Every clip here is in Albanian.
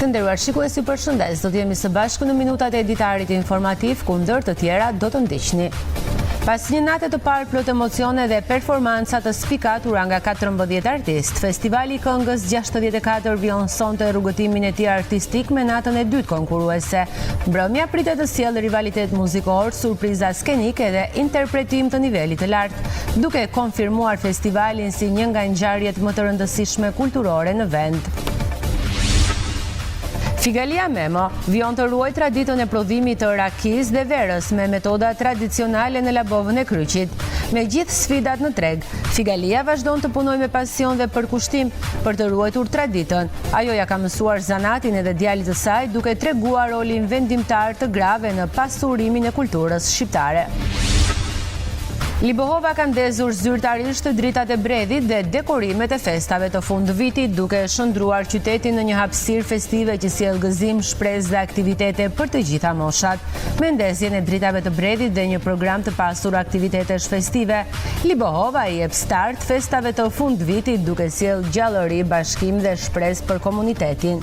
Të nderuar shikuesi, përshëndes. Do të jemi së bashku në minutat e editarit informativ, ku ndër të tjera do të ndiqni. Pas një nate të parë plot emocione dhe performanca të spikatura nga 14 artistë, Festivali i Këngës 64 vjonësonte rrugëtimin e tij artistik me natën e dytë konkurruese. Mbrëmja pritet të sjellë rivalitet muzikor, surpriza skenike dhe interpretim të nivelit të lartë, duke konfirmuar festivalin si një nga ngjarjet më të rëndësishme kulturore në vend. Figalia Memo vion të ruaj traditën e prodhimit të rakis dhe verës me metoda tradicionale në Labovën e Kryqit. Me gjithë sfidat në treg, Figalia vazhdon të punoj me pasion dhe përkushtim për të ruajtur traditën. Ajo ja ka mësuar zanatin edhe djalit të saj, duke treguar rolin vendimtar të grave në pasurimin e kulturës shqiptare. Libohova ka ndezur zyrtarisht dritat e bredhit dhe dekorimet e festave të fundvitit, duke shndruar qytetin në një hapësirë festive që sjell gëzim, shpresë dhe aktivitete për të gjitha moshat. Me ndezjen e dritave të bredhit dhe një program të pasur aktivitetesh festive, Libohova i jep start festave të fundvitit, duke sjell gjallëri, bashkim dhe shpresë për komunitetin.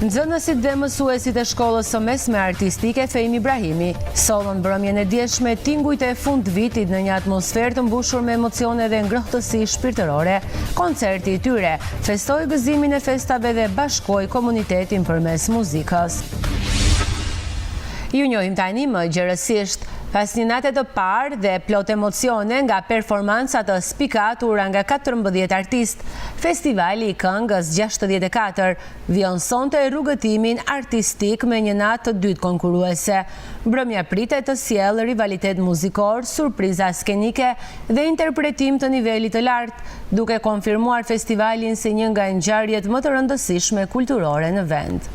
Nxënësit dhe mësuesit e shkollës së mesme artistike Fejm Ibrahimi sollën mbrëmjen e dieshme tingujt e fundvitit në një atmosferë të mbushur me emocione dhe ngrohtësi shpirtërore. Koncerti i tyre festoi gëzimin e festave dhe bashkoi komunitetin përmes muzikës. Ju njohim tani më gjerësisht. Pas një nate të parë dhe plot emocione nga performanca të spikatura nga 14 artistë, Festivali i Këngës 64 vjonësonte rrugëtimin artistik me një natë të dytë konkurruese. Mbrëmja pritet të sjellë rivalitet muzikor, surpriza skenike dhe interpretim të nivelit të lartë, duke konfirmuar festivalin si një nga ngjarjet më të rëndësishme kulturore në vend.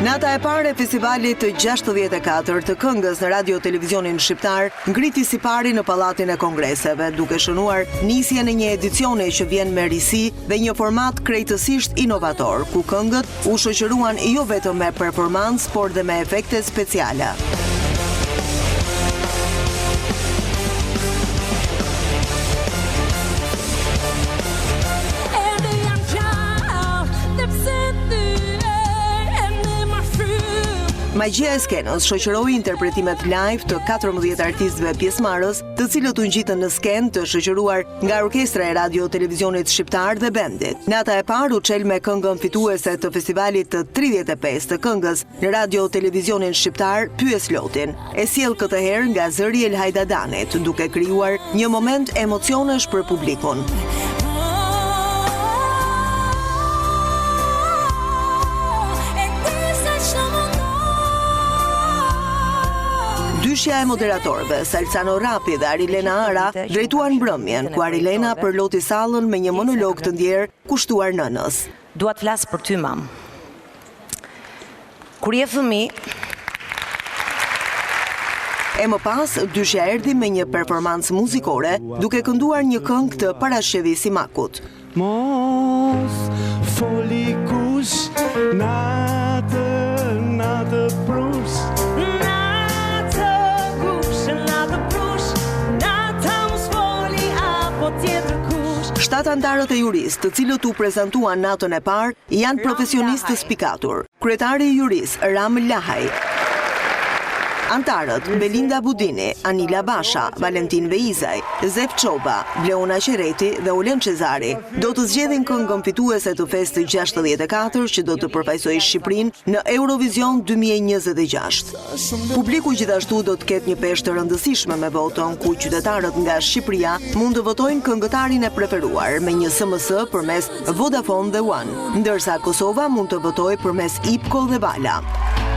Nata e parë e festivalit të 64 të këngës në radio televizionin shqiptar ngriti si pari në pallatin e kongreseve, duke shënuar nisjen e një edicioni që vjen me risi dhe një format krejtësisht inovator, ku këngët u shoqëruan jo vetëm me performancë, por dhe me efekte speciale. Magjia e skenës shoqëroi interpretimet live të 14 artistëve pjesëmarrës, të cilët u ngjitën në skenë të shoqëruar nga orkestra e radio televizionit shqiptar dhe bendit. Nata e parë u çel me këngën fituese të festivalit të 35 të këngës në radio televizionin shqiptar, Pyes Lotin. E sjell këtë herë nga zëri El Hajdadanit, duke krijuar një moment emocionesh për publikun. Dyshja e moderatorëve, Salsano Rapi dhe Arilena Ara, drejtuan mbrëmjen, ku Arilena përloti sallën me një monolog të ndjerë kushtuar nënës. Dua të flas për ty, mam. Kur je fëmijë, e më pas, dyshja erdhi me një performancë muzikore, duke kënduar një këngë të Parashjevi Simakut. Mos foli kush natë prus. Shtatë antarët e jurisë, të cilët u prezantuan natën e parë, janë profesionistë të spikatur. Kryetari i jurisë, Ram Lahaj. Antarët, Belinda Budini, Anila Basha, Valentin Veizaj, Zef Çoba, Bleona Qereti dhe Ulen Qezari do të zgjedhin këngën fituese të festit 64 që do të përfaqësojë Shqipërinë në Eurovision 2026. Publiku gjithashtu do të ketë një peshë të rëndësishme me votën, ku qytetarët nga Shqipëria mund të votojnë këngëtarin e preferuar me një SMS përmes Vodafone dhe One, ndërsa Kosova mund të votojë përmes IPCO dhe Vala.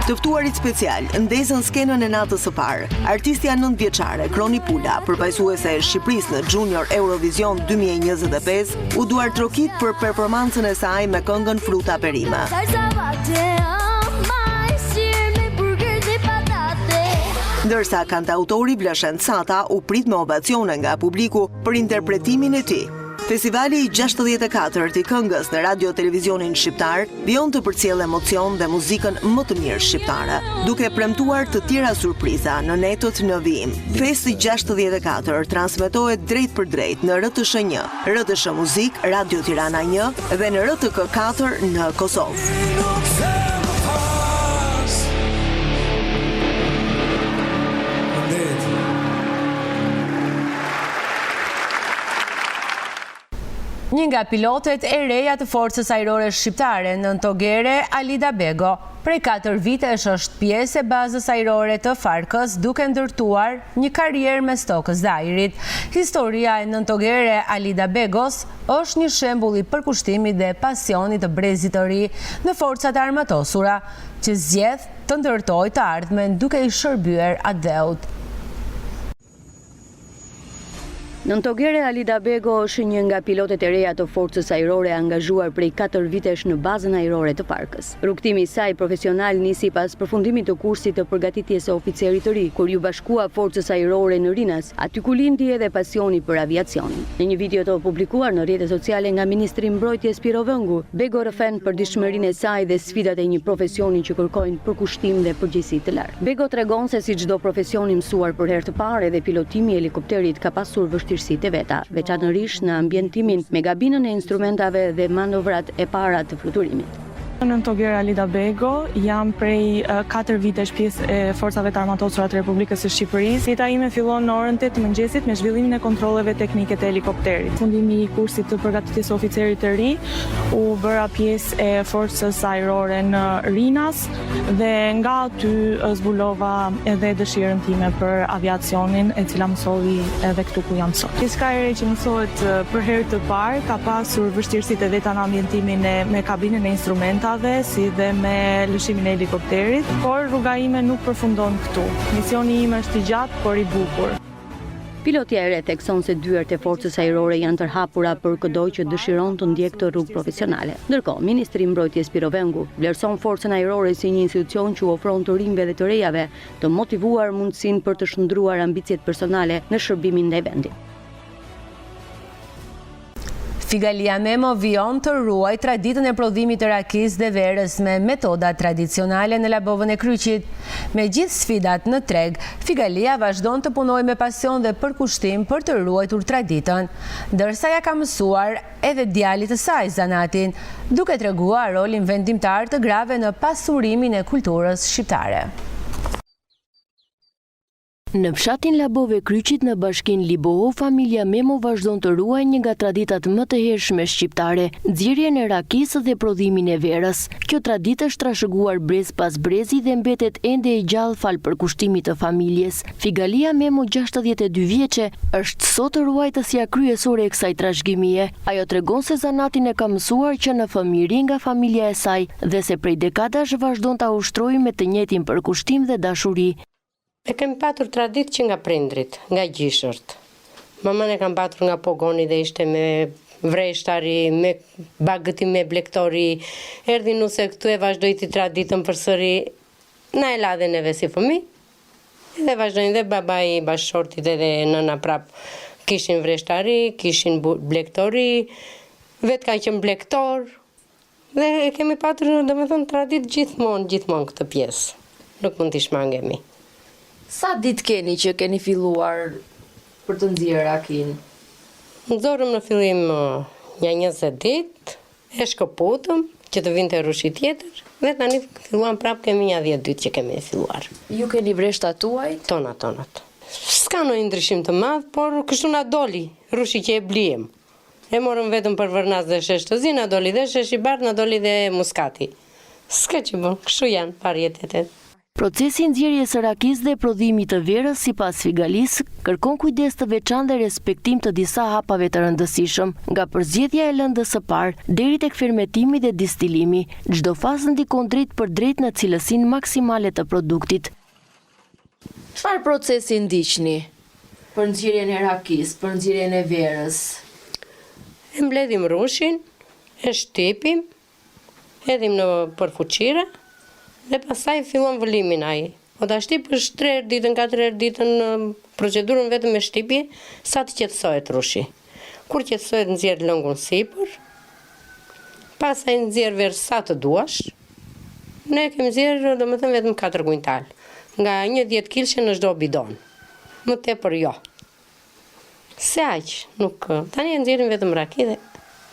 Të ftuarit special ndezën skenën e natës së parë. Artistja 9 vjeçare, Kroni Pula, përfaqësuese e Shqipërisë në Junior Eurovision 2025, u duartrokit për performancën e saj me këngën Fruta Perime. Ndërsa kantautori Vlashen Sata u prit me ovacione nga publiku për interpretimin e tij. Festivali i 64 i këngës në radio televizionin shqiptar vijon të përcjellë emocion dhe muzikën më të mirë shqiptare, duke premtuar të tjera surpriza në netët në vijim. Festi 64 transmetohet drejt për drejt në RTS 1, RTS Muzik, Radio Tirana 1 dhe në RTK 4 në Kosovë. Një nga pilotet e reja të forcës ajrore shqiptare, nëntogere Alida Bego, prej 4 vitesh është pjesë e bazës ajrore të Farkës, duke ndërtuar një karrierë me stokës dhe ajrit. Historia e nëntogere Alida Begos është një shembull i përkushtimit dhe pasionit të brezit të ri në forcat e armatosura, që zgjedh të ndërtojë të ardhmen duke i shërbyer atë dheut. Nëntogere Alida Bego është një nga pilotet e reja të forcës ajrore angazhuar prej 4 vitesh në bazën ajrore të Farkës. Rrugtimi i saj profesional nisi pas përfundimit të kursit të përgatitjes së oficerit të ri, kur ju bashkua forcës ajrore në Rinas, aty ku lindi edhe pasioni për aviacionin. Në një video të publikuar në rrjetet sociale nga Ministri i Mbrojtjes Piro Vëngu, Bego rrëfen për dishmërinë e saj dhe sfidat e një profesioni që kërkojnë përkushtim dhe përgjegjësi të lartë. Bego tregon se si çdo profesion i mësuar për herë të parë, edhe pilotimi i helikopterit ka pasur vështirësitë e veta, veçanërisht në ambientimin me gabinën e instrumentave dhe manovrat e para të fluturimit. Nëntogere Alida Bego, jam prej 4 vitesh pjesë e forcave të armatosura të Republikës së Shqipërisë. Jeta ime fillon në orën 8 të mëngjesit me zhvillimin e kontrolleve teknike të helikopterit. Fundimi i kursit të përgatitjes së oficerit të ri, u bëra pjesë e forcës ajrore në Rinas dhe nga aty zbulova edhe dëshirën time për aviacionin, e cila mësoi edhe këtu ku jam sot. Diçka e re që mësohet për herë të parë ka pasur vështirësitë e veta në ambientimin me kabinën e instrumentave, si dhe me lëshimin e helikopterit, por rruga ime nuk përfundon këtu. Misioni im është i gjatë, por i bukur. Piloti e re thekson se dyert e forcës ajrore janë tërhapura për çdo që dëshiron të ndjekë të rrugë profesionale. Ndërkohë, Ministri i Mbrojtjes Piro Vëngu vlerëson forcën ajrore si një institucion që ofron të rinjve dhe të rejave të motivuar mundësinë për të shndruar ambicjet personale në shërbimin ndaj vendit. Figalia Memo vijon të ruaj traditën e prodhimit të rakisë dhe verës me metoda tradicionale në Labovën e Kryqit. Me gjithë sfidat në treg, Figalia vazhdon të punojë me pasion dhe përkushtim për të ruajtur traditën, ndërsa ja ka mësuar edhe djalit të saj zanatin, duke treguar rolin vendimtar të grave në pasurimin e kulturës shqiptare. Në fshatin Labove Kryqit në bashkinë Liboho, familja Memo vazhdon të ruajë një nga traditat më të hershme shqiptare, nxjerrjen e rakisë dhe prodhimin e verës. Kjo traditë është trashëguar brez pas brezi dhe mbetet ende e gjallë fal përkushtimit të familjes. Figalia Memo, 62 vjeçe, është sot ruajtësja kryesore e kësaj trashëgimie. Ajo tregon se zanatin e ka mësuar që në fëmijëri nga familja e saj dhe se prej dekadash vazhdon ta ushtrojë me të njëjtin përkushtim dhe dashuri. E kemi patur traditë që nga prindrit, nga gjishërt. Mamën e kam patur nga pogoni dhe ishte me vreshtari, me bagëtim me blektori. Erdhi nuse këtu e vazhdojti traditën përsëri, na e la dhe neve si fëmijë. Dhe vazhdojnë dhe babai, bashkëshortit edhe nëna prap kishin vreshtari, kishin blektori, vetë ka qenë blektor. Dhe e kemi patur, domethënë, traditë gjithmonë këtë pjesë. Nuk mund t'i shmangemi. Sa ditë keni që keni filluar për të nxjerrë rakin? Nxorëm në fillim një 20 ditë, e shkëputëm që të vinte rushi tjetër, dhe tani filluam prapë kemi një 10 ditë që kemi filluar. Ju keni vreshtat tuaj? Tonat. S'ka ndonjë ndryshim të madh, por kështu na doli rushi që e blijem. E morëm vetëm për vërnas dhe shesh të zi, na doli dhe shesh i bardh, na doli dhe muskati. S'ka që bën, kështu janë parjetet. Procesi nxjerrjes së rakisë dhe prodhimit të verës sipas Figalisë kërkon kujdes të veçantë dhe respektim të disa hapave të rëndësishëm, nga përzgjedhja e lëndës së parë deri tek fermentimi dhe distilimi. Çdo fazë ndikon drejt për drejt në cilësinë maksimale të produktit. Çfarë procesi ndiqni për nxjerrjen e rakisë, për nxjerrjen e verës? E mbledhim rushin, e shtypim, hedhim në përfuqira, dhe pastaj fillon vëlimin ai. Po ta shtypësh 3 ditën, 4 ditën procedurën vetëm me shtypje, sa të qetësohet rushi. Kur qetësohet nxjerr lëngun sipër, pastaj nxjerr verë sa të duash. Ne kemi nxjerr domethënë vetëm 4 kuintal, nga një 10 kg në çdo bidon. Më tepër jo. Se aq, nuk tani nxjerrim vetëm raki dhe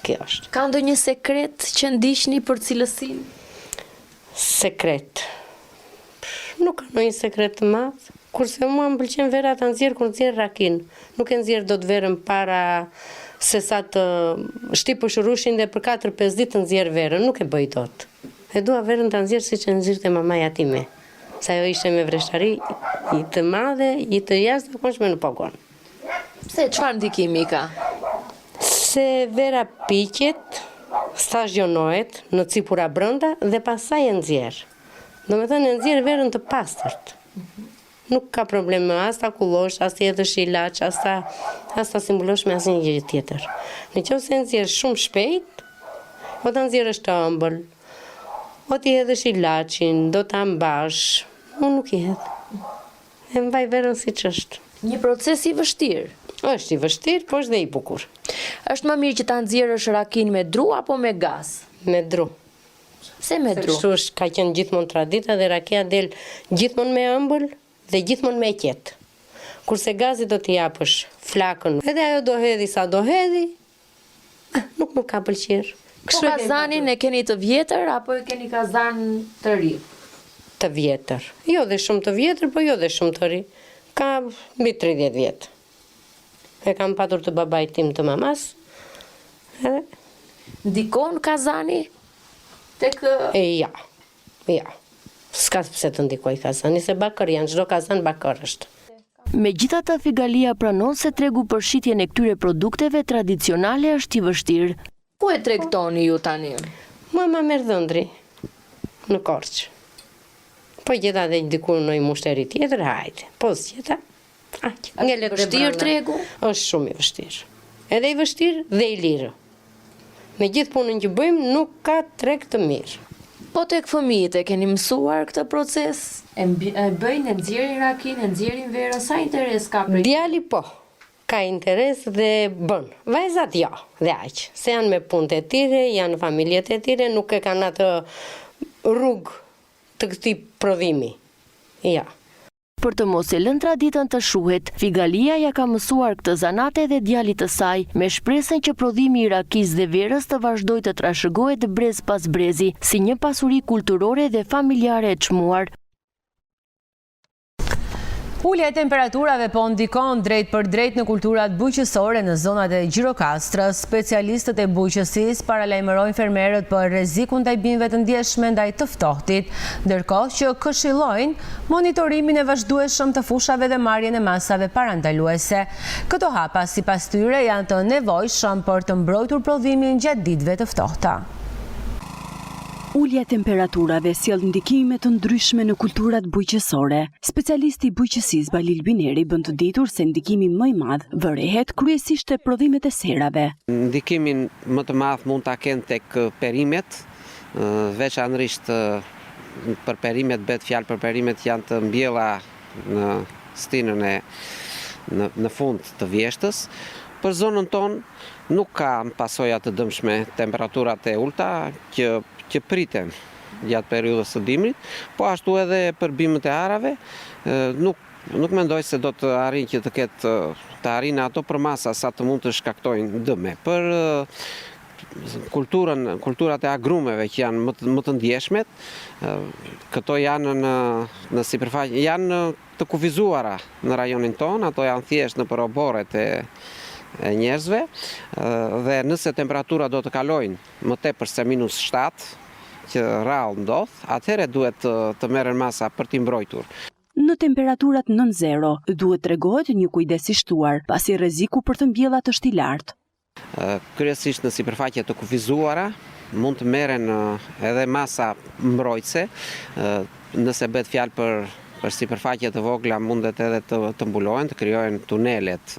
kjo është. Ka ndonjë sekret që ndiqni për cilësinë? Sekret. Nuk ka ndonjë sekret të madh. Kurse mua më pëlqen vera ta nxjerr kur nxjerr rakin. Nuk e nxjerr dot verën para se sa të shtipësh rushin dhe për 4-5 ditë të nxjerr verën, nuk e bëj dot. E dua verën ta nxjerr siç e nxirrte mamaja time. Sa ajo ishte me vreshtari i të madhe, i të jashtëzakonshme në pogon. Pse, çfarë ndikimi ka? Se vera piqet, stazionohet në cipura brenda dhe pastaj e nxjerr. Domethënë e nxjerr verën të pastërt. Nuk ka problem me as ta kullosh, as të jetësh ilaç, as ta simbulosh me asnjë gjë tjetër. Nëse e nxjerr shumë shpejt, o ta nxjerrësh të ëmbël, o ti hedhësh ilaçin, do ta mbash. Unë nuk i hedh. E mbaj verën siç është. Një proces i vështirë. Është i vështirë, po është dhe i bukur. Është më mirë që ta nxjerrësh rakin me dru apo me gaz? Me dru. Pse me dru? Kështu ka qenë gjithmonë tradita dhe rakia del gjithmonë me ëmbël dhe gjithmonë me qetë. Kurse gazi do t'i japësh flakën, edhe ajo do hedhi sa do hedhi, nuk më ka pëlqyer. Po kazanin e keni të vjetër apo e keni kazan të ri? Të vjetër. Jo dhe shumë të vjetër, po jo dhe shumë të ri. Ka mbi 30 vjet. E kam patur të babait tim të mamas. Edhe Ndikon kazani tek ja. S'ka pse të ndikoj kazani, se bakër janë, çdo kazan bakër është. Megjithatë, Figalia pranon se tregu për shitjen e këtyre produkteve tradicionale është i vështirë. Ku e tregtoni ju tani? Mua ma merr dhëndri në Korçë. Po gjeta dhe diku në një mushteri tjetër, hajde. Po s'gjeta. Është vështirë tregu? Është shumë i vështirë. Edhe i vështirë dhe i lirë. Me gjithë punën që bëjmë, nuk ka treg të mirë. Po tek fëmijët e keni mësuar këtë proces? E bëjnë, e nxjerrin rakin, e nxjerrin verën, sa interes ka për? Djali po, ka interes dhe bën. Vajzat jo, dhe aq. Se janë me punët e tyre, janë familjet e tyre, nuk e kanë atë rrugë të këtij prodhimi. Ja. Për të mos e lënë traditën të shuhet, Figalia ja ka mësuar këtë zanate dhe djalit të saj, me shpresën që prodhimi i rakisë dhe verës të vazhdojë të trashëgohet brez pas brezi, si një pasuri kulturore dhe familjare e çmuar. Ulja e temperaturave po ndikon drejt për drejt në kulturat bujqësore në zonat e Gjirokastrës. Specialistët e bujqësisë paralajmërojnë fermerët për rrezikun ndaj bimëve të ndjeshme ndaj të ftohtit, ndërkohë që këshillojnë monitorimin e vazhdueshëm të fushave dhe marrjen e masave parandaluese. Këto hapa sipas tyre janë të nevojshëm për të mbrojtur prodhimin gjatë ditëve të ftohta. Ulja e temperaturave sjell ndikime të ndryshme në kulturat bujqësore. Specialisti i bujqësisë Balil Bineri bën të ditur se ndikimi më i madh vërehet kryesisht te prodhimet e serave. Ndikimin më të madh mund ta kenë tek perimet, veçanërisht për perimet, bëhet fjalë për perimet janë të mbjella në stinën në fund të vjeshtës. Për zonën tonë nuk ka pasoja të dëmshme temperaturat e ulta që priten gjatë periudhës së dimrit, po ashtu edhe për bimët e arave, nuk mendoj se do të arrijë që të arrijnë ato për masa sa të mund të shkaktojnë dëme. Për kulturat e agrumeve që janë më të ndjeshmet, këto janë në sipërfaqe, janë të kufizuara në rajonin tonë, ato janë thjesht në për oborret e njerëzve, dhe nëse temperatura do të kalojnë më tepër se -7, që rrallë ndodh, atëherë duhet të merren masa për t'i mbrojtur. Në temperaturat nën zero duhet tregohet një kujdes i shtuar, pasi rreziku për të mbjellat është i lartë. Kryesisht në sipërfaqe të kufizuara mund të merren edhe masa mbrojtëse, nëse bëhet fjalë për sipërfaqe të vogla mundet edhe të mbulohen, të krijohen tunelet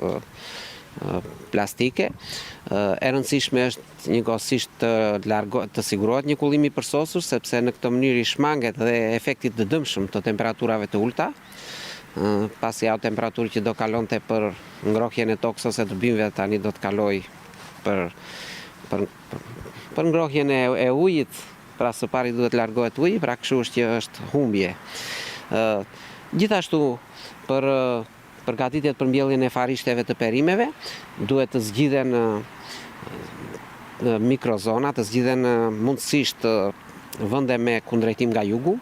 plastike. E rëndësishme është njëkohësisht të sigurohet një kullim i përsosur, sepse në këtë mënyrë i shmanget dhe efektit të dëmshëm të temperaturave të ulta, pasi ajo temperaturë që do kalonte për ngrohjen e tokës ose të bimëve tani do të kaloj për ngrohjen e ujit, pra së pari duhet largohet uji, pra kështu është humbje. Gjithashtu për gatitjet për mbjelljen e farishteve të perimeve, duhet të zgjidhen mikrozona, të zgjidhen mundësisht vende me kundrejtim nga jugu,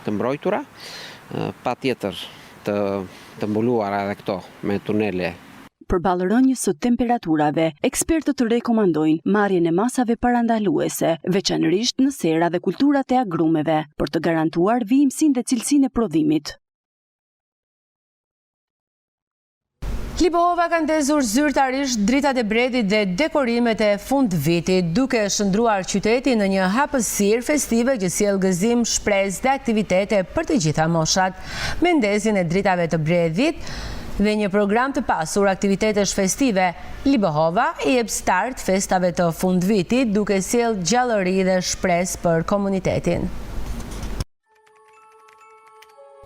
të mbrojtura, patjetër të mbuluara edhe këto me tunele. Përballë rënjës së temperaturave, ekspertët rekomandojnë marrjen e masave parandaluese, veçanërisht në sera dhe kulturat e agrumeve, për të garantuar vijimsinë dhe cilësinë e prodhimit. Libohova ka ndezur zyrtarisht dritat e bredit dhe dekorimet e fund vitit, duke shndruar qytetin në një hapësirë festive që sjell gëzim, shpresë dhe aktivitete për të gjitha moshat. Me ndezjen e dritave të bredit dhe një program të pasur aktivitetesh festive, Libohova i jep start festave të fund vitit, duke sjell gjallëri dhe shpresë për komunitetin.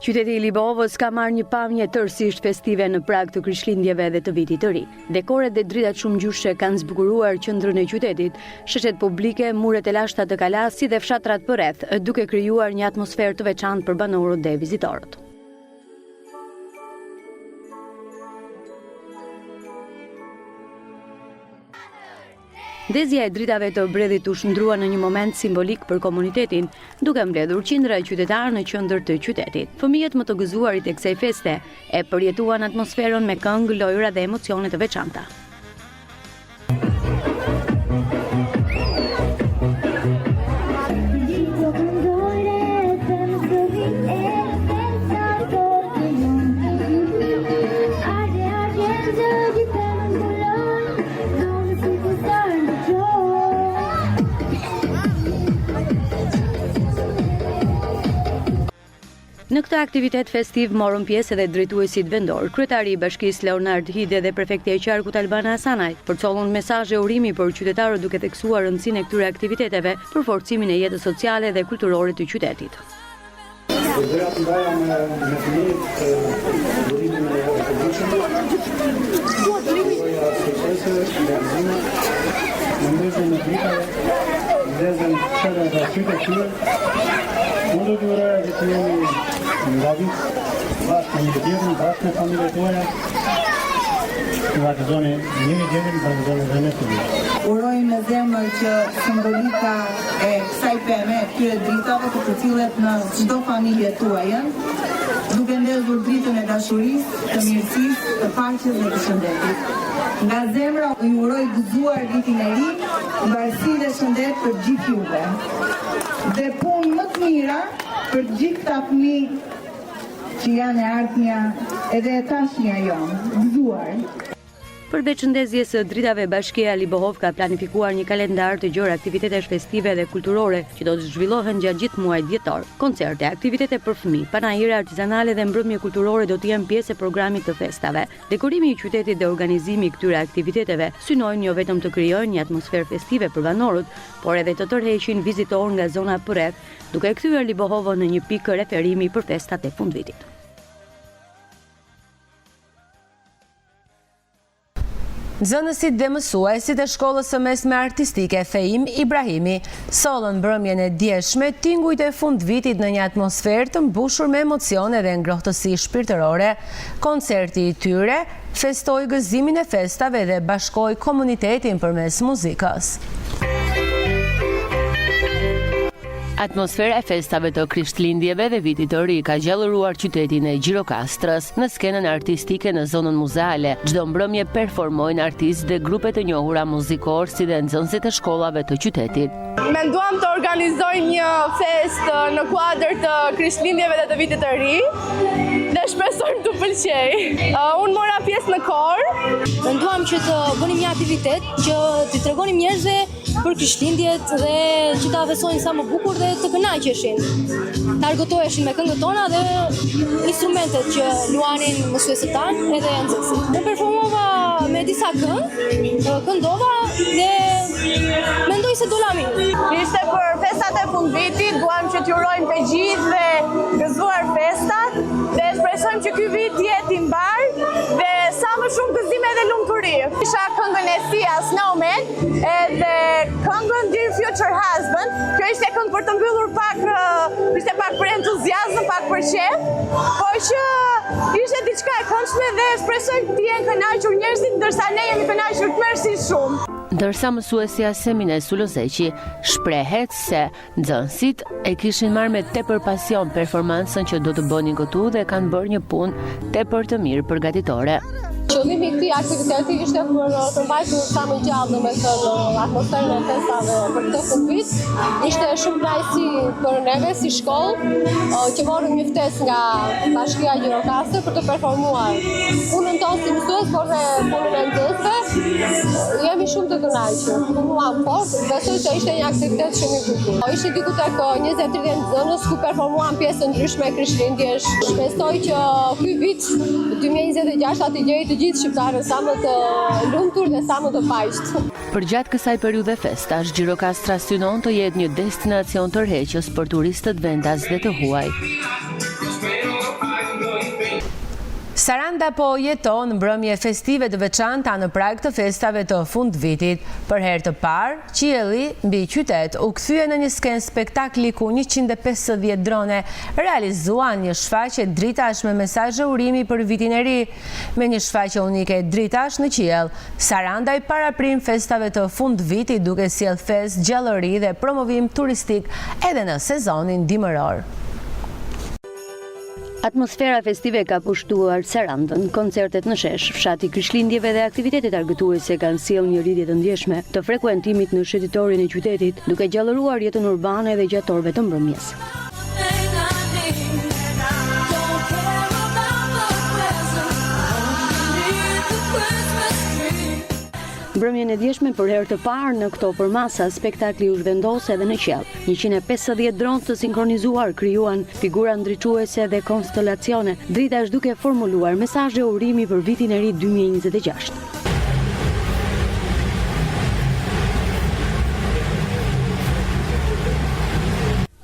Qyteti i Libohovës ka marrë një pamje tërësisht festive në prag të Krishtlindjeve dhe të Vitit të Ri. Dekoret dhe dritat shumëgjyshe kanë zbukuruar qendrën e qytetit, sheshet publike, muret e lashta të kalas, si dhe fshatrat përreth, duke krijuar një atmosferë të veçantë për banorët dhe vizitorët. Ndezja e dritave të bredhit u shndrua në një moment simbolik për komunitetin, duke mbledhur qindra qytetarë në qendër të qytetit. Fëmijët më të gëzuarit e kësaj feste e përjetuan atmosferën me këngë, lojra dhe emocione të veçanta. Në këtë aktivitet festiv morën pjesë edhe drejtuesit vendor, kryetari i bashkisë Leonard Hide dhe prefekti e qarkut Albana Hasanaj, përcollën mesazhe urimi për qytetarët duke theksuar rëndësinë e këtyre aktiviteteve për forcimin e jetës sociale dhe kulturore të qytetit. Unë do të uroja që të jemi nga vit, bashkë një tjetër, bashkë me familje tuaja, të vazhdoni njëri tjetër, vazhdoni dhe në të vitë. Urojmë në zemër që simbolika e kësaj peme, këtyre dritave të përcillet në çdo familje tuajën, duke ndezur dritën e dashurisë, të mirësisë, të paqes dhe të shëndetit. Nga zemra ju uroj gëzuar vitin e ri, mbarësi dhe shëndet për gjithë juve. Dhe punë më të mira për gjithë këta fëmijë që janë e ardhmja edhe e tashmja jonë. Gëzuar. Përveç ndezjes së dritave, Bashkia Libohov ka planifikuar një kalendar të gjerë aktivitetesh festive dhe kulturore që do të zhvillohen gjatë gjithë muajit dhjetor. Koncerte, aktivitete për fëmijë, panajire artizanale dhe mbrëmje kulturore do të jenë pjesë e programit të festave. Dekorimi i qytetit dhe organizimi i këtyre aktiviteteve synojnë jo vetëm të krijojnë një atmosferë festive për banorët, por edhe të tërheqin vizitorë nga zona përreth, duke kthyer Libohovën në një pikë referimi për festat e fundvitit. Nxënësit dhe mësuesit e shkollës së mesme artistike Feim Ibrahimi sollën mbrëmjen e dieshme tingujt e fundvitit në një atmosferë të mbushur me emocione dhe ngrohtësi shpirtërore. Koncerti i tyre festoi gëzimin e festave dhe bashkoi komunitetin përmes muzikës. Atmosfera e festave të Krishtlindjeve dhe Vitit të Ri ka gjallëruar qytetin e Gjirokastrës. Në skenën artistike në zonën muzeale, çdo mbrëmje performojnë artistë dhe grupe të njohura muzikor si dhe nxënësit e shkollave të qytetit. Menduam të organizoj një fest në kuadër të Krishtlindjeve dhe të Vitit të Ri dhe shpresojmë të pëlqej. Unë mora pjesë në kor. Menduam që të bënim një aktivitet që të tregonim njerëzve për Krishtlindjet dhe që ta fesojnë sa më bukur dhe të kënaqeshin. Të argëtoheshin me këngët tona dhe instrumentet që luanin mësuesët tanë edhe nxënësit. Unë performova me disa këndova dhe mendoj se dola mirë. Ishte për festat e fundvitit, duam që t'urojmë të gjithë dhe gëzuar festat dhe shpresojmë që ky vit jetë i mbar dhe sa më shumë gëzime dhe lumturi. Isha këngën e Sia Snowman Future Husband. Kjo ishte këngë për të mbyllur pak, ishte pak për entuziazëm, pak për qef, po që ishte diçka e këndshme dhe shpresoj të jenë kënaqur njerëzit, ndërsa ne jemi kënaqur. Mersi shumë. Ndërsa mësuesja Semine Sulozeqi shprehet se nxënësit e kishin marrë me tepër pasion performancën që do të bënin këtu dhe kanë bërë një punë tepër të mirë përgatitore. Qëllimi i këtij aktiviteti ishte për të mbajtur sa më gjallë domethënë atmosferën e festave për këtë fundvit. Ishte shumë kënaqësi për neve si shkollë që morëm një ftesë nga Bashkia Gjirokastër për të performuar punën tonë si mësues, por dhe punën e nxënësve. Jemi shumë të kënaqur. Punuam fort, besoj se ishte një aktivitet shumë i bukur. Ishte diku tek 20-30 nxënës ku performuan pjesë të ndryshme krishtlindjesh. Shpresoj që ky vit 2026 atë gjej të gjithë shqiptarët sa më të lumtur dhe sa më të paqët. Përgjatë kësaj periudhe festash, Gjirokastra synon të jetë një destinacion tërheqës për turistët vendas dhe të huaj. Saranda po jeton mbrëmje festive të veçanta në prag të festave të fundvitit. Për herë të parë, qielli mbi qytet u kthye në një skenë spektakli ku 150 drone realizuan një shfaqje dritash me mesazhe urimi për vitin e ri. Me një shfaqje unike dritash në qiell, Saranda i paraprim festave të fundvitit duke sjellë fest, gjallëri dhe promovim turistik edhe në sezonin dimëror. Atmosfera festive ka pushtuar Sarandën, koncertet në shesh, fshati krishtlindjeve dhe aktivitetet argëtuese kanë sjellë një rritje të ndjeshme të frekuentimit në shëtitorin e qytetit, duke gjallëruar jetën urbane dhe gjatë orëve të mbrëmjes. Mbrëmjen e djeshme për herë të parë në këto përmasa, spektakli u zhvendos edhe në qiell. 150 dronë të sinkronizuar krijuan figura ndriçuese dhe konstelacione, dritash duke formuluar mesazhe urimi për vitin e ri 2026.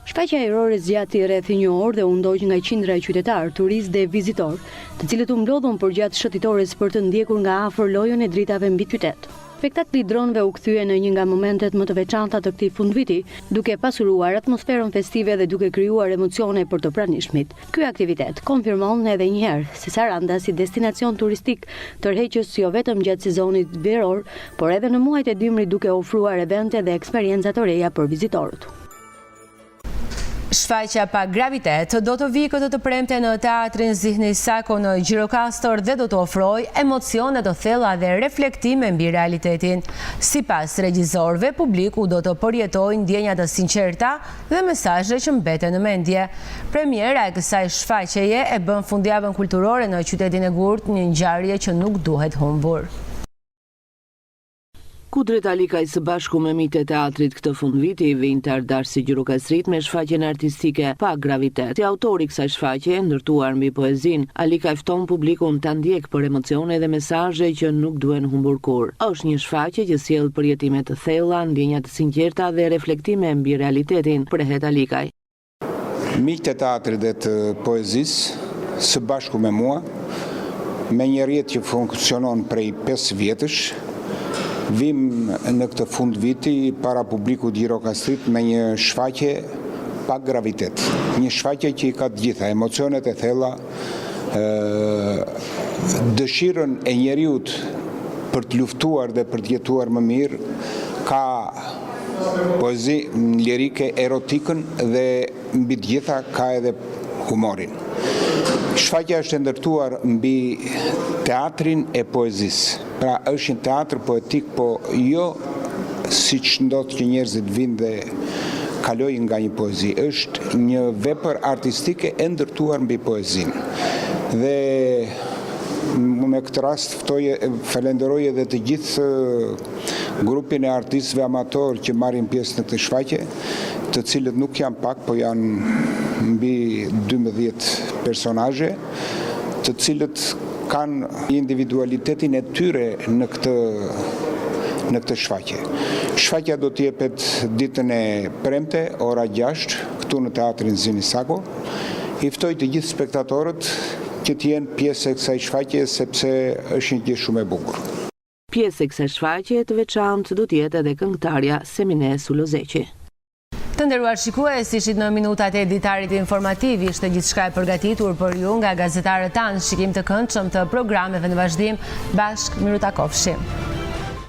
Shfaqja ajrore zgjati rreth një orë dhe u ndoq nga qindra e qytetarë, turistë dhe vizitorë, të cilët u mblodhun përgjatë shëtitores për të ndjekur nga afër lojën e dritave mbi qytet. Spektakli dronëve u kthye në një nga momentet më të veçanta të këtij fundviti, duke pasuruar atmosferën festive dhe duke krijuar emocione për të pranishmit. Ky aktivitet konfirmon edhe një herë se Saranda si destinacion turistik tërheqës jo vetëm gjatë sezonit veror, por edhe në muajt e dimrit duke ofruar evente dhe eksperienca të reja për vizitorët. Shfaqja pa gravitet do të vijë këtë të premte në teatrin Zihni Sako në Gjirokastër dhe do të ofrojë emocione të thella dhe reflektime mbi realitetin. Sipas regjisorëve, publiku do të përjetojë ndjenja të sinqerta dhe mesazhe që mbeten në mendje. Premiera e kësaj shfaqjeje e bën fundjavën kulturore në qytetin e Gurt një ngjarje që nuk duhet humbur. Kudret Alikaj së bashku me mitë e teatrit këtë fundviti vijnë të ardashë Gjirokastrit me shfaqjen artistike pa gravitet. Si autori kësaj shfaqje, ndërtuar mbi poezinë, Alikaj fton publikun ta ndjek për emocione dhe mesazhe që nuk duhen humbur kurrë. Është një shfaqje që sjell përjetime të thella, ndjenja të sinqerta dhe reflektime mbi realitetin, prehet Alikaj. Miqtë e teatrit dhe të poezisë së bashku me mua, me një rrjet që funksionon prej 5 vjetësh, vim në këtë fund viti para publikut Gjirokastrit me një shfaqje pa gravitet. Një shfaqje që i ka të gjitha, emocionet e thella, dëshirën e njeriut për të luftuar dhe për të jetuar më mirë, ka poezi lirike, erotikën dhe mbi të gjitha ka edhe humorin. Shfaqja është ndërtuar mbi teatrin e poezisë. Pra është një teatr poetik, po jo siç ndodh që njerëzit vinë dhe kalojnë nga një poezi. Është një vepër artistike e ndërtuar mbi poezinë. Dhe me këtë rast falenderoj edhe të gjithë grupin e artistëve amator që marrin pjesë në këtë shfaqje, të cilët nuk janë pak, po janë mbi 12 personazhe, të cilët kanë individualitetin e tyre në këtë shfaqje. Shfaqja do të jepet ditën e premte, ora 6, këtu në teatrin Zihni Sako. I ftoj të gjithë spektatorët që të jenë pjesë e kësaj shfaqje sepse është një gjë shumë e bukur. Pjesë e kësaj shfaqje të veçantë do të jetë edhe këngëtarja Semine Sulozeqi. Të nderuar shikues, ishit në minutat e editarit informativ, ishte gjithçka e përgatitur për ju nga gazetarët tanë, shikim të këndshëm të programeve në vazhdim, bashkë miru takofshim.